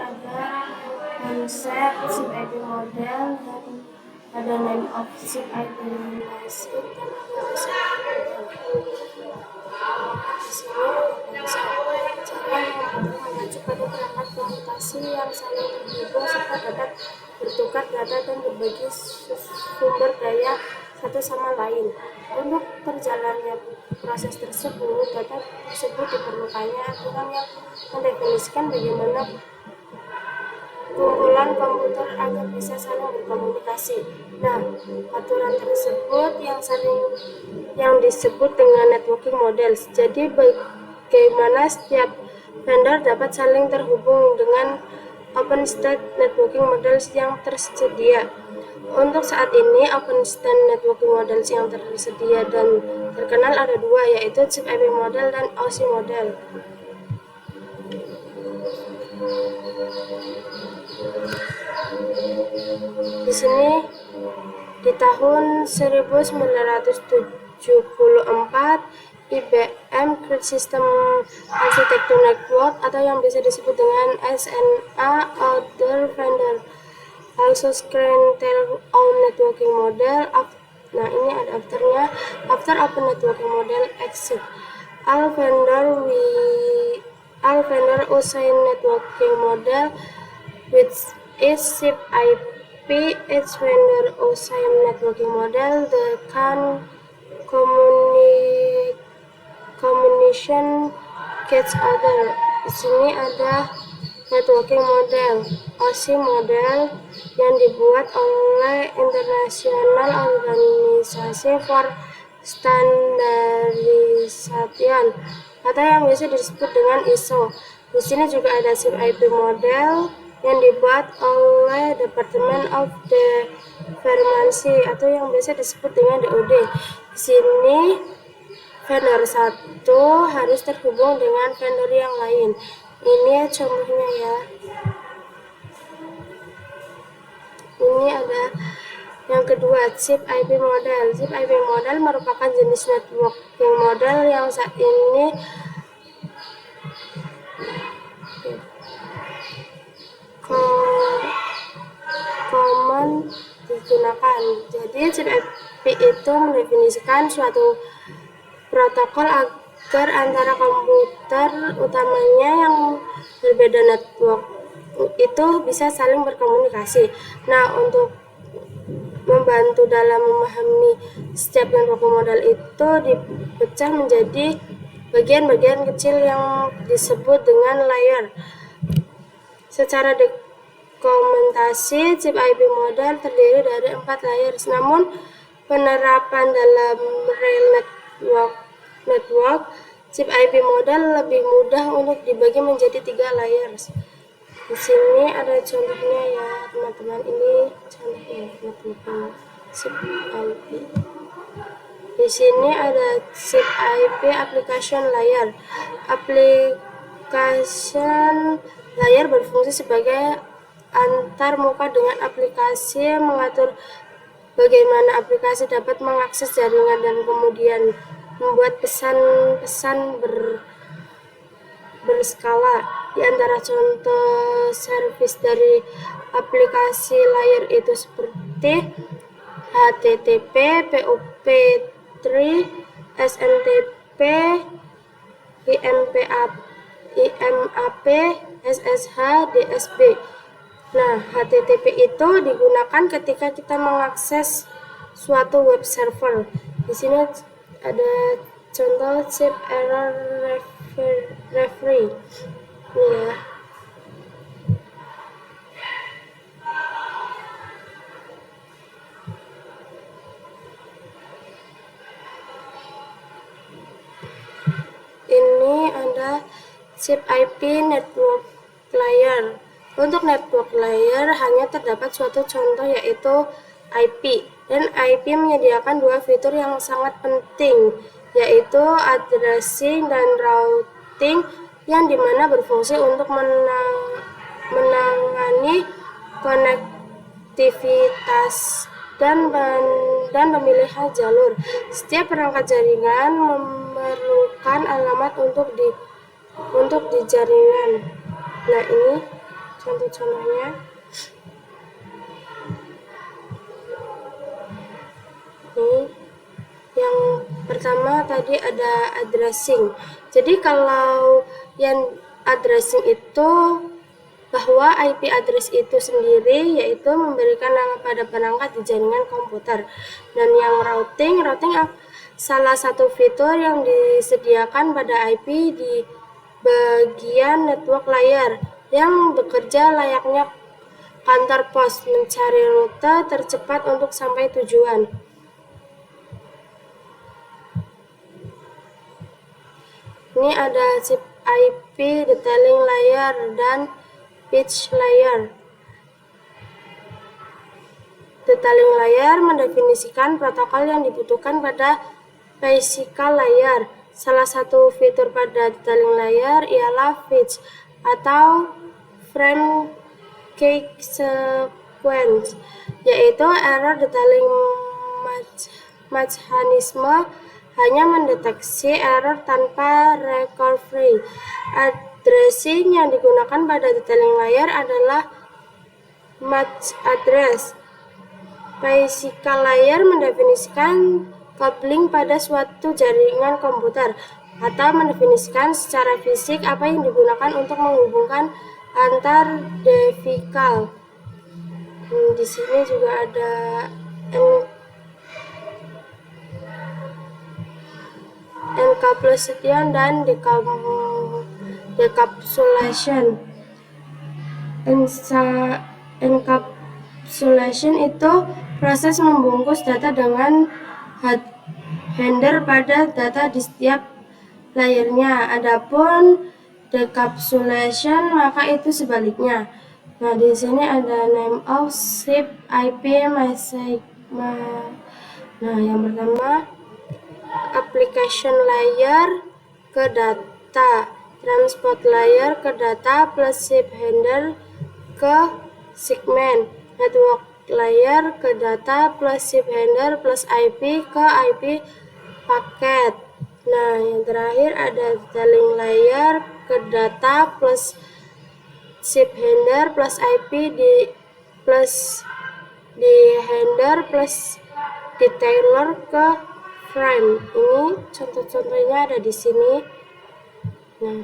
ada konsep SIP IP model, dan ada name of SIP IP message, dan ada SIP IP model. Di sini ada konsep cara yang mengacu pada perangkat komputasi yang saling terhubung serta dapat bertukar data dan berbagi sumber daya satu sama lain. Untuk terjalannya proses tersebut, data tersebut diperlukannya aturan yang mendefinisikan bagaimana kumpulan komputer agar bisa saling berkomunikasi. Nah, aturan tersebut yang disebut dengan networking models. Jadi bagaimana setiap vendor dapat saling terhubung dengan OpenStack networking models yang tersedia. Untuk saat ini, OpenStack networking models yang tersedia dan terkenal ada dua, yaitu SIP IP model dan OSI model. Di sini di tahun 1974, IBM Create System Architecture Network atau yang bisa disebut dengan SNA Other Vendor also screen their own networking model. Nah, ini ada afternya. After open networking model exit, all vendor assign networking model which is SIP IP. Each vendor assign networking model the communication gets other. Di sini ada networking model OSI model yang dibuat oleh International Organization for Standardization atau yang biasa disebut dengan ISO. Di sini juga ada SIP IP model yang dibuat oleh Department of Defense atau yang biasa disebut dengan DoD. Di sini vendor satu harus terhubung dengan vendor yang lain. Ini contohnya ya. Ini ada yang kedua, SIP IP model. SIP IP model merupakan jenis networking model yang saat ini common digunakan. Jadi SIP IP itu mendefinisikan suatu protokol agar antara komputer utamanya yang berbeda network itu bisa saling berkomunikasi. Nah, untuk membantu dalam memahami setiap networking model itu dipecah menjadi bagian-bagian kecil yang disebut dengan layer. Secara dokumentasi, SIP IP model terdiri dari 4 layers, namun penerapan dalam real network SIP IP model lebih mudah untuk dibagi menjadi 3 layers. Di sini ada contohnya ya teman-teman, ini contohnya networking SIP IP. Di sini ada SIP IP application layer. Application layer berfungsi sebagai antarmuka dengan aplikasi, mengatur bagaimana aplikasi dapat mengakses jaringan dan kemudian membuat pesan-pesan berskala. Di antara contoh service dari aplikasi layer itu seperti HTTP, POP3, SMTP, IMAP, SSH, DSB. Nah, HTTP itu digunakan ketika kita mengakses suatu web server. Di sini ada contoh SIP error referee. Ini ya. Ini ada SIP IP network layer. Untuk network layer hanya terdapat suatu contoh, yaitu IP. Dan IP menyediakan dua fitur yang sangat penting, yaitu addressing dan routing, yang dimana berfungsi untuk menangani konektivitas dan pemilihan jalur. Setiap perangkat jaringan memerlukan alamat untuk di jaringan. Nah, ini contoh-contohnya. Nih, yang pertama tadi ada addressing. Jadi kalau yang addressing itu bahwa IP address itu sendiri yaitu memberikan nama pada perangkat di jaringan komputer. Dan yang routing salah satu fitur yang disediakan pada IP di bagian network layer yang bekerja layaknya kantor pos, mencari rute tercepat untuk sampai tujuan. Ini ada chip IP, detailing layer, dan pitch layer. Detailing layer mendefinisikan protokol yang dibutuhkan pada physical layer. Salah satu fitur pada detailing layer ialah fetch atau frame cake sequence, yaitu error detailing mekanisme hanya mendeteksi error tanpa recovery. Addressing yang digunakan pada detailing layer adalah MAC address. Physical layer mendefinisikan coupling pada suatu jaringan komputer atau mendefinisikan secara fisik apa yang digunakan untuk menghubungkan antar device. Di sini juga ada encapsulation dan decapsulation. Encapsulation itu proses membungkus data dengan header pada data di setiap layernya. Adapun decapsulation maka itu sebaliknya. Nah, di sini ada name of ship, IP, message. Nah, yang pertama application layer ke data, transport layer ke data plus ship handler ke segmen, network layer ke data plus ship handler plus IP ke IP paket. Nah, yang terakhir ada detailing layer ke data plus ship handler plus IP plus di handler plus detailer ke frame. Ini contoh-contohnya ada di sini. Nah,